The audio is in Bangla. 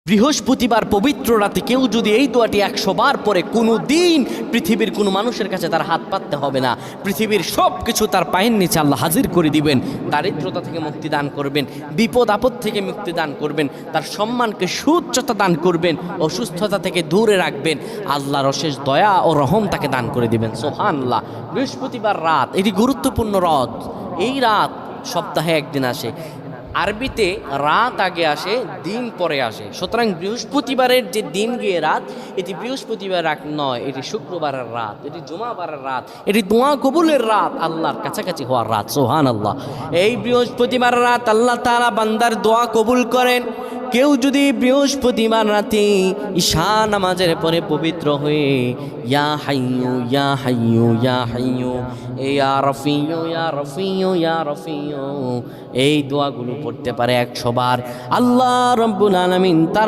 বৃহস্পতিবার পবিত্র রাতে কেউ যদি এই দোয়াটি 100 বার পরে কোনো দিন পৃথিবীর কোনো মানুষের কাছে তার হাত পাততে হবে না। পৃথিবীর সব কিছু তার পায়ের নিচে আল্লাহ হাজির করে দিবেন। দারিদ্রতা থেকে মুক্তি দান করবেন, বিপদ আপদ থেকে মুক্তি দান করবেন, তার সম্মানকে সুউচ্চতা দান করবেন, অসুস্থতা থেকে দূরে রাখবেন। আল্লাহর অশেষ দয়া ও রহম তাকে দান করে দিবেন। সুবহানাল্লাহ। বৃহস্পতিবার রাত এটি গুরুত্বপূর্ণ রাত। এই রাত সপ্তাহে একদিন আসে। আরবিতে রাত আগে আসে, দিন পরে আসে। সুতরাং বৃহস্পতিবারের যে দিন গিয়ে রাত, এটি বৃহস্পতিবার রাত নয়, এটি শুক্রবারের রাত, এটি জুমাবারের রাত, এটি দোয়া কবুলের রাত, আল্লাহর কাছাকাছি হওয়ার রাত। সুবহানাল্লাহ। এই বৃহস্পতিবার রাত আল্লাহ তাআলা বান্দার দোয়া কবুল করেন। কেউ যদি বৃহস্পতিবার রাতে ঈশা নামাজের পরে পবিত্র হয়ে ইয়া হাইয়ু ইয়া হাইয়ু ইয়া হাইয়ু ইয়া রফিয়ু ইয়া রফিয়ু ইয়া রফিয়ু এই দোয়াগুলো পড়তে পারে 100 বার, আল্লাহ রাব্বুল আলামিন তার